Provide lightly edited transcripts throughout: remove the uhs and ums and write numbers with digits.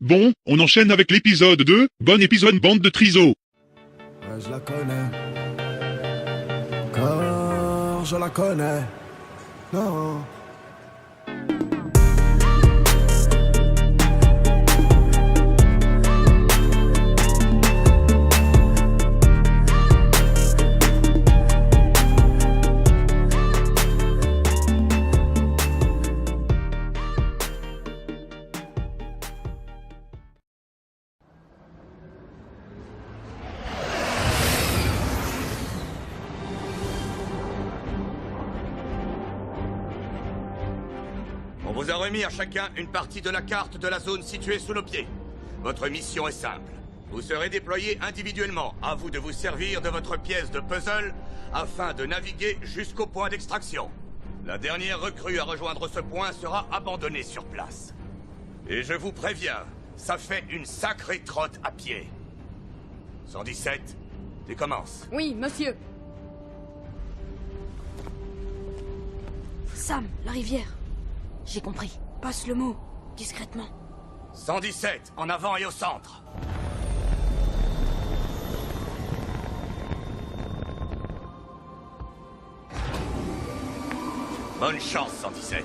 Bon, on enchaîne avec l'épisode 2. Bon épisode, bande de triso. Ouais, je la connais. Car je la connais. Non. On vous a remis à chacun une partie de la carte de la zone située sous nos pieds. Votre mission est simple. Vous serez déployés individuellement. À vous de vous servir de votre pièce de puzzle afin de naviguer jusqu'au point d'extraction. La dernière recrue à rejoindre ce point sera abandonnée sur place. Et je vous préviens, ça fait une sacrée trotte à pied. 117, tu commences. Oui, monsieur. Sam, la rivière. J'ai compris. Passe le mot, discrètement. 117, en avant et au centre. Bonne chance, 117.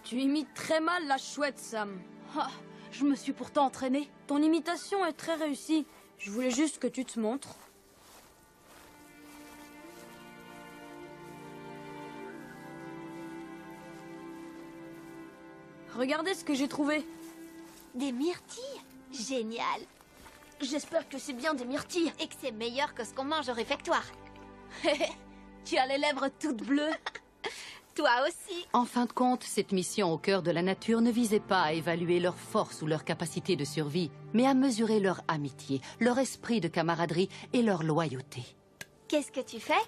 Tu imites très mal la chouette, Sam. Ah, je me suis pourtant entraînée. Ton imitation est très réussie. Je voulais juste que tu te montres. Regardez ce que j'ai trouvé. Des myrtilles? Génial. J'espère que c'est bien des myrtilles. Et que c'est meilleur que ce qu'on mange au réfectoire. Tu as les lèvres toutes bleues. Toi aussi. En fin de compte, cette mission au cœur de la nature ne visait pas à évaluer leur force ou leur capacité de survie, mais à mesurer leur amitié, leur esprit de camaraderie et leur loyauté. Qu'est-ce que tu fais?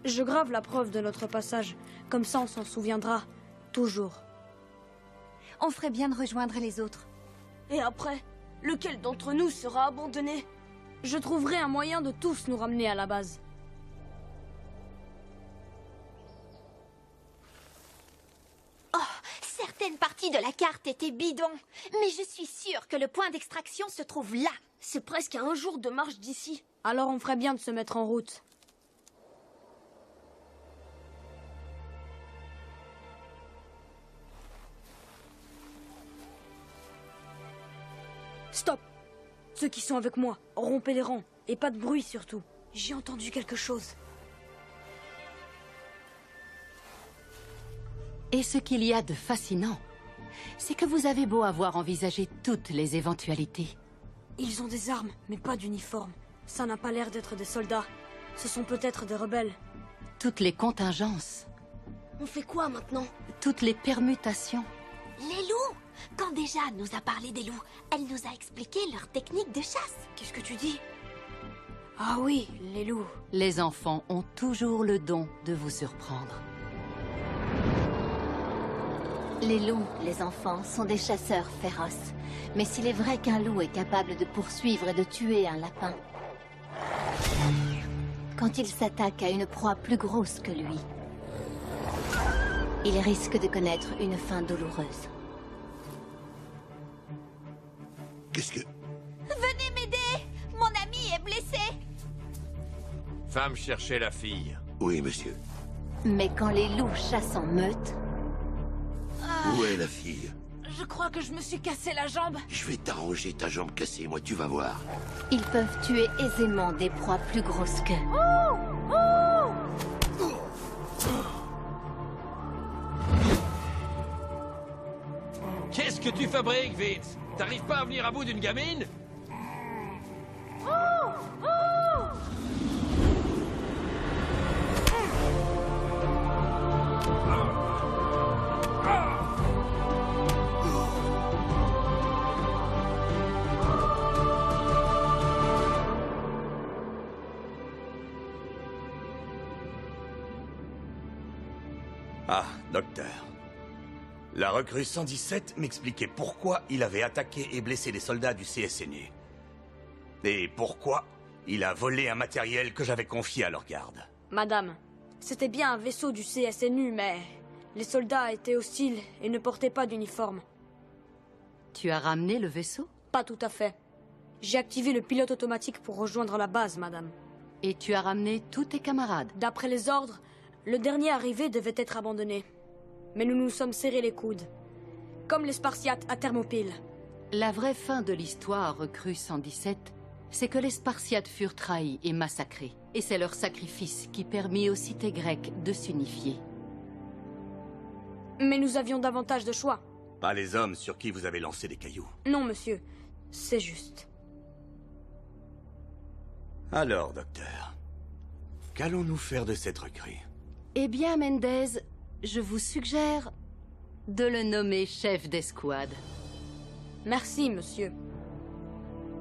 Je grave la preuve de notre passage. Comme ça, on s'en souviendra. Toujours. On ferait bien de rejoindre les autres. Et après, lequel d'entre nous sera abandonné? Je trouverai un moyen de tous nous ramener à la base. Certaines parties de la carte étaient bidons. Mais je suis sûre que le point d'extraction se trouve là. C'est presque à un jour de marche d'ici. Alors on ferait bien de se mettre en route. Stop! Ceux qui sont avec moi, rompez les rangs. Et pas de bruit surtout. J'ai entendu quelque chose. Et ce qu'il y a de fascinant, c'est que vous avez beau avoir envisagé toutes les éventualités. Ils ont des armes, mais pas d'uniforme. Ça n'a pas l'air d'être des soldats. Ce sont peut-être des rebelles. Toutes les contingences, On fait quoi maintenant? toutes les permutations. Les loups! Quand déjà nous a parlé des loups, elle nous a expliqué leur technique de chasse. Qu'est-ce que tu dis? Ah oui, les loups. Les enfants ont toujours le don de vous surprendre. Les loups, les enfants, sont des chasseurs féroces. Mais s'il est vrai qu'un loup est capable de poursuivre et de tuer un lapin, quand il s'attaque à une proie plus grosse que lui, il risque de connaître une fin douloureuse. Qu'est-ce que... Venez m'aider! Mon ami est blessé! Femme chercher la fille. Oui, monsieur. Mais quand les loups chassent en meute, Où est la fille? Je crois que je me suis cassé la jambe. Je vais t'arranger ta jambe cassée, moi, tu vas voir. ils peuvent tuer aisément des proies plus grosses qu'eux. Qu'est-ce que tu fabriques, Vince? T'arrives pas à venir à bout d'une gamine? Ah, docteur. La recrue 117 m'expliquait pourquoi il avait attaqué et blessé des soldats du CSNU. Et pourquoi il a volé un matériel que j'avais confié à leur garde. Madame, c'était bien un vaisseau du CSNU, mais les soldats étaient hostiles et ne portaient pas d'uniforme. Tu as ramené le vaisseau? Pas tout à fait. J'ai activé le pilote automatique pour rejoindre la base, madame. Et tu as ramené tous tes camarades? D'après les ordres, le dernier arrivé devait être abandonné. Mais nous nous sommes serrés les coudes. Comme les Spartiates à Thermopyle. La vraie fin de l'histoire, recrue 117, c'est que les Spartiates furent trahis et massacrés. Et c'est leur sacrifice qui permit aux cités grecques de s'unifier. Mais nous avions davantage de choix. Pas les hommes sur qui vous avez lancé des cailloux. Non, monsieur. C'est juste. Alors, docteur, qu'allons-nous faire de cette recrue? Eh bien, Mendez, je vous suggère de le nommer chef d'escouade. Merci, monsieur.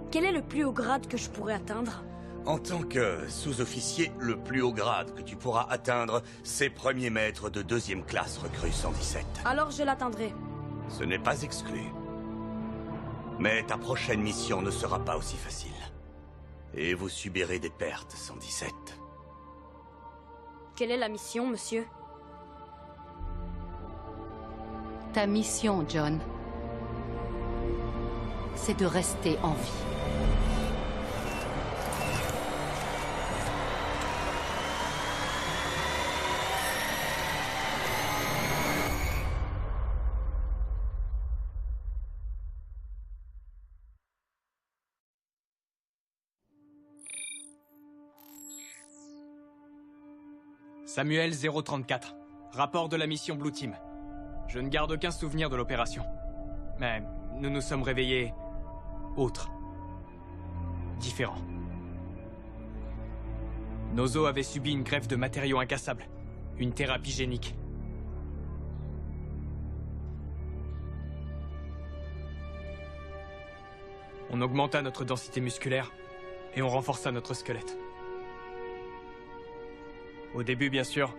Quel est le plus haut grade que je pourrais atteindre? En tant que sous-officier, le plus haut grade que tu pourras atteindre, c'est premier maître de 2e classe recrue 117. Alors je l'atteindrai. Ce n'est pas exclu. Mais ta prochaine mission ne sera pas aussi facile. Et vous subirez des pertes, 117. Quelle est la mission, monsieur? Ta mission, John, c'est de rester en vie. Samuel 034. Rapport de la mission Blue Team. Je ne garde aucun souvenir de l'opération. Mais nous nous sommes réveillés... autres. Différents. Nos os avaient subi une greffe de matériaux incassables. Une thérapie génique. On augmenta notre densité musculaire et on renforça notre squelette. Au début, bien sûr,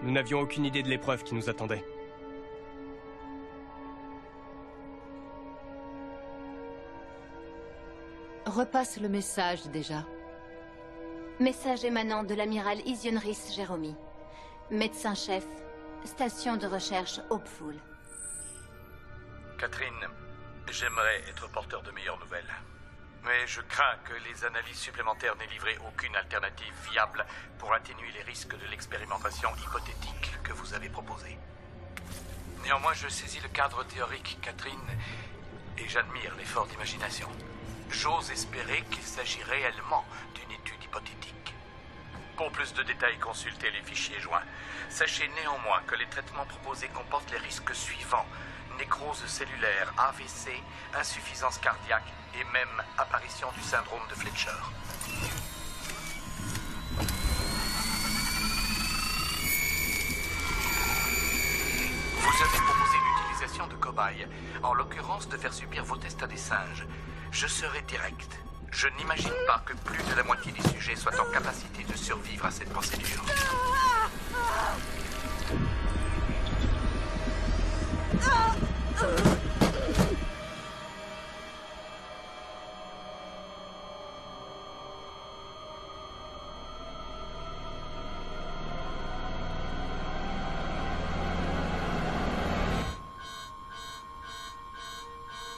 nous n'avions aucune idée de l'épreuve qui nous attendait. Repasse le message déjà. Message émanant de l'amiral Isionris Jéromy. Médecin-chef, station de recherche Hopeful. Catherine, j'aimerais être porteur de meilleures nouvelles. Mais je crains que les analyses supplémentaires n'aient livré aucune alternative viable pour atténuer les risques de l'expérimentation hypothétique que vous avez proposée. Néanmoins, je saisis le cadre théorique, Catherine, et j'admire l'effort d'imagination. J'ose espérer qu'il s'agit réellement d'une étude hypothétique. Pour plus de détails, consultez les fichiers joints. Sachez néanmoins que les traitements proposés comportent les risques suivants: nécrose cellulaire, AVC, insuffisance cardiaque et même apparition du syndrome de Fletcher. Vous avez proposé l'utilisation de cobayes, en l'occurrence de faire subir vos tests à des singes. Je serai direct. Je n'imagine pas que plus de la moitié des sujets soient en capacité de survivre à cette procédure.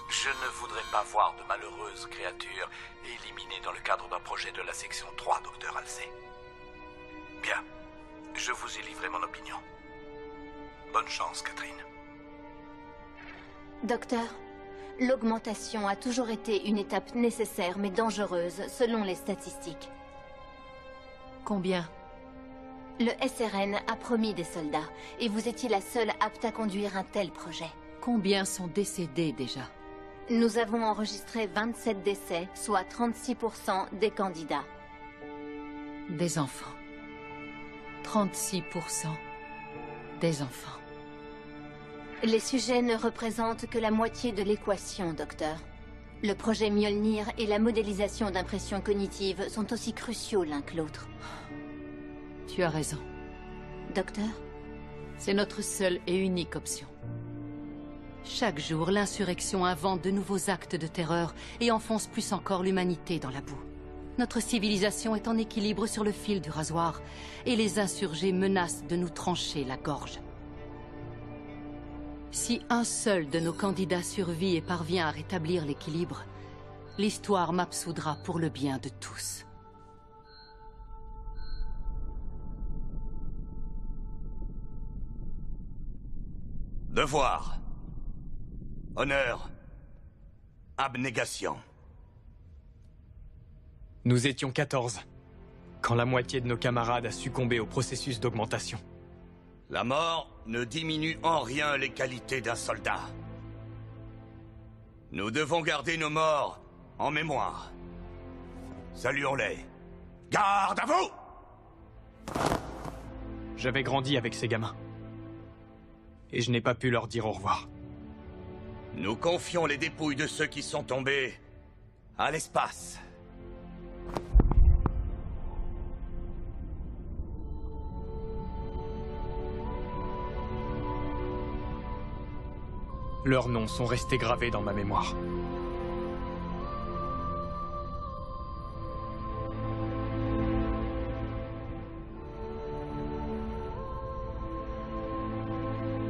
Je ne voudrais pas voir de malheureuses créatures éliminées dans le cadre d'un projet de la section 3, Dr. Halsey. Bien, je vous ai livré mon opinion. Bonne chance, Catherine. Docteur, l'augmentation a toujours été une étape nécessaire mais dangereuse selon les statistiques. Combien? Le SRN a promis des soldats et vous étiez la seule apte à conduire un tel projet. Combien sont décédés déjà? Nous avons enregistré 27 décès, soit 36% des candidats. Des enfants. 36% des enfants. Les sujets ne représentent que la moitié de l'équation, docteur. Le projet Mjolnir et la modélisation d'impression cognitive sont aussi cruciaux l'un que l'autre. Tu as raison. Docteur, C'est notre seule et unique option. Chaque jour, l'insurrection invente de nouveaux actes de terreur et enfonce plus encore l'humanité dans la boue. Notre civilisation est en équilibre sur le fil du rasoir, et les insurgés menacent de nous trancher la gorge. Si un seul de nos candidats survit et parvient à rétablir l'équilibre, l'histoire m'absoudra pour le bien de tous. Devoir. Honneur. Abnégation. Nous étions 14, quand la moitié de nos camarades a succombé au processus d'augmentation. La mort ne diminue en rien les qualités d'un soldat. Nous devons garder nos morts en mémoire. Saluons-les. Garde à vous! J'avais grandi avec ces gamins. Et je n'ai pas pu leur dire au revoir. Nous confions les dépouilles de ceux qui sont tombés à l'espace. Leurs noms sont restés gravés dans ma mémoire.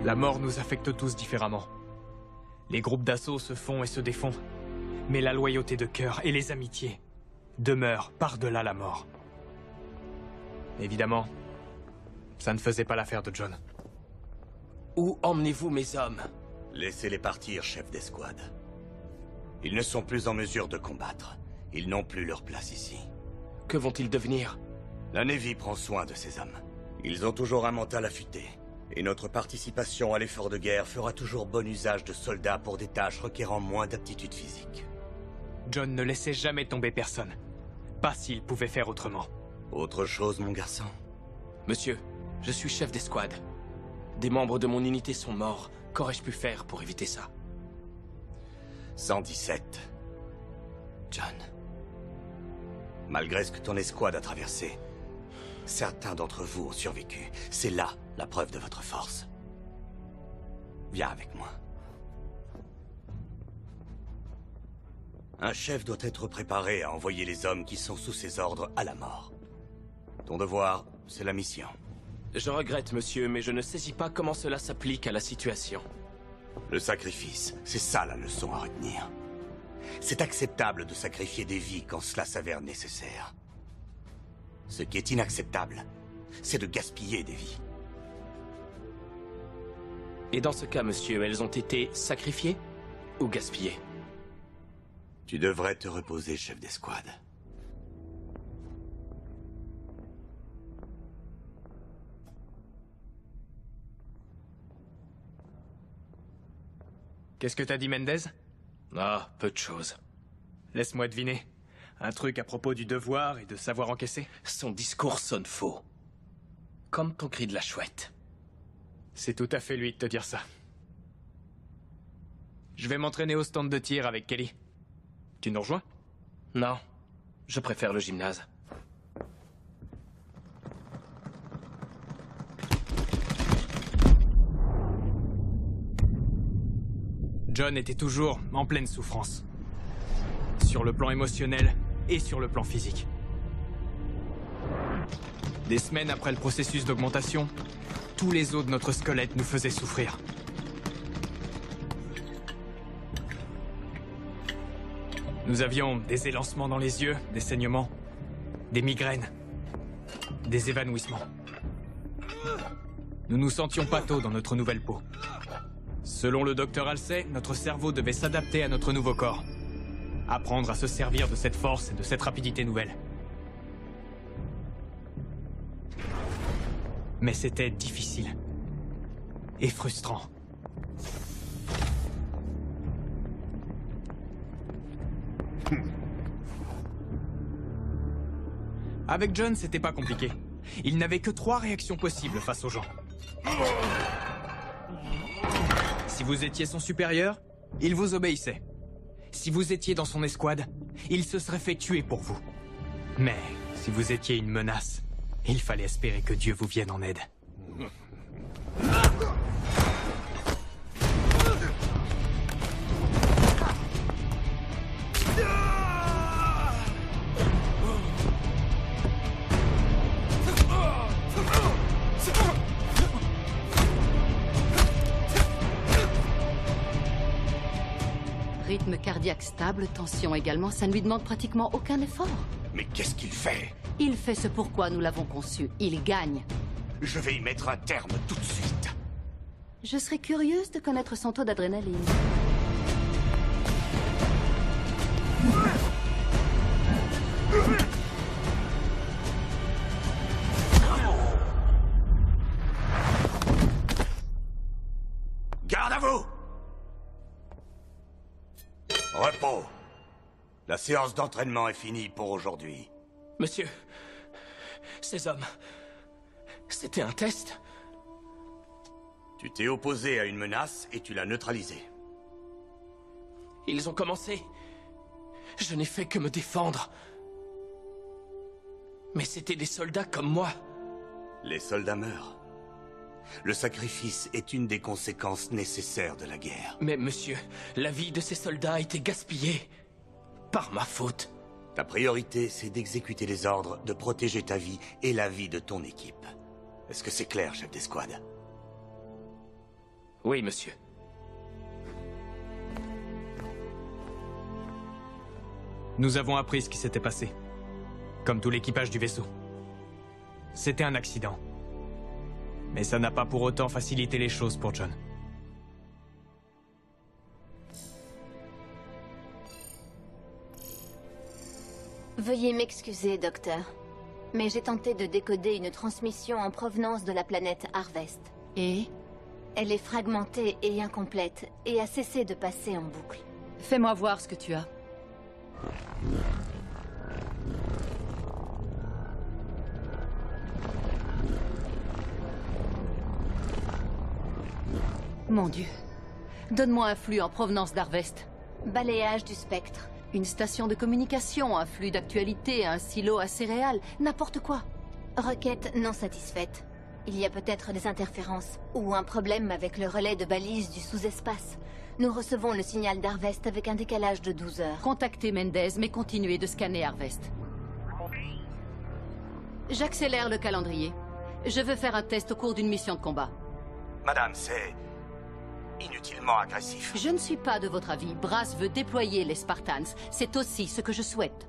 La mort nous affecte tous différemment. Les groupes d'assaut se font et se défont, mais la loyauté de cœur et les amitiés demeurent par-delà la mort. Évidemment, ça ne faisait pas l'affaire de John. Où emmenez-vous mes hommes? Laissez-les partir, chef d'escouade. Ils ne sont plus en mesure de combattre. Ils n'ont plus leur place ici. Que vont-ils devenir? La Navy prend soin de ces hommes. Ils ont toujours un mental affûté. Et notre participation à l'effort de guerre fera toujours bon usage de soldats pour des tâches requérant moins d'aptitude physique. John ne laissait jamais tomber personne. Pas s'il pouvait faire autrement. Autre chose, mon garçon? Monsieur, je suis chef d'escouade. Des membres de mon unité sont morts. Qu'aurais-je pu faire pour éviter ça? 117. John. Malgré ce que ton escouade a traversé, certains d'entre vous ont survécu. C'est là la preuve de votre force. Viens avec moi. Un chef doit être préparé à envoyer les hommes qui sont sous ses ordres à la mort. Ton devoir, c'est la mission. Je regrette, monsieur, mais je ne saisis pas comment cela s'applique à la situation. Le sacrifice, c'est ça la leçon à retenir. C'est acceptable de sacrifier des vies quand cela s'avère nécessaire. Ce qui est inacceptable, c'est de gaspiller des vies. Et dans ce cas, monsieur, elles ont été sacrifiées ou gaspillées? Tu devrais te reposer, chef d'escouade. Qu'est-ce que t'as dit, Mendez? Ah, peu de choses. Laisse-moi deviner. Un truc à propos du devoir et de savoir encaisser? Son discours sonne faux. Comme ton cri de la chouette. C'est tout à fait lui de te dire ça. Je vais m'entraîner au stand de tir avec Kelly. Tu nous rejoins? Non, je préfère le gymnase. John était toujours en pleine souffrance. Sur le plan émotionnel et sur le plan physique. Des semaines après le processus d'augmentation, tous les os de notre squelette nous faisaient souffrir. Nous avions des élancements dans les yeux, des saignements, des migraines, des évanouissements. Nous nous sentions pâteaux dans notre nouvelle peau. Selon le docteur Halsey, notre cerveau devait s'adapter à notre nouveau corps. Apprendre à se servir de cette force et de cette rapidité nouvelle. Mais c'était difficile. Et frustrant. Avec John, c'était pas compliqué. Il n'avait que 3 réactions possibles face aux gens. Si vous étiez son supérieur, il vous obéissait. Si vous étiez dans son escouade, il se serait fait tuer pour vous. Mais si vous étiez une menace, il fallait espérer que Dieu vous vienne en aide. Rythme cardiaque stable, tension également, ça ne lui demande pratiquement aucun effort. Mais qu'est-ce qu'il fait? Il fait ce pourquoi nous l'avons conçu. Il gagne. Je vais y mettre un terme tout de suite. Je serais curieuse de connaître son taux d'adrénaline. Garde à vous! Repos. La séance d'entraînement est finie pour aujourd'hui. Monsieur, ces hommes... C'était un test? Tu t'es opposé à une menace et tu l'as neutralisée. Ils ont commencé. Je n'ai fait que me défendre. Mais c'était des soldats comme moi. Les soldats meurent. Le sacrifice est une des conséquences nécessaires de la guerre. Mais monsieur, la vie de ces soldats a été gaspillée. Par ma faute. Ta priorité, c'est d'exécuter les ordres, de protéger ta vie et la vie de ton équipe. Est-ce que c'est clair, chef d'escouade? Oui, monsieur. Nous avons appris ce qui s'était passé. Comme tout l'équipage du vaisseau. C'était un accident. Mais ça n'a pas pour autant facilité les choses pour John. Veuillez m'excuser, docteur. Mais j'ai tenté de décoder une transmission en provenance de la planète Harvest. Et? Elle est fragmentée et incomplète, et a cessé de passer en boucle. Fais-moi voir ce que tu as. Mon Dieu. Donne-moi un flux en provenance d'Harvest. Balayage du spectre. Une station de communication, un flux d'actualité, un silo à céréales, n'importe quoi. Requête non satisfaite. Il y a peut-être des interférences, ou un problème avec le relais de balise du sous-espace. Nous recevons le signal d'Harvest avec un décalage de 12 heures. Contactez Mendez, mais continuez de scanner Harvest. J'accélère le calendrier. Je veux faire un test au cours d'une mission de combat. Madame, c'est... inutilement agressif. Je ne suis pas de votre avis. Brass veut déployer les Spartans. C'est aussi ce que je souhaite.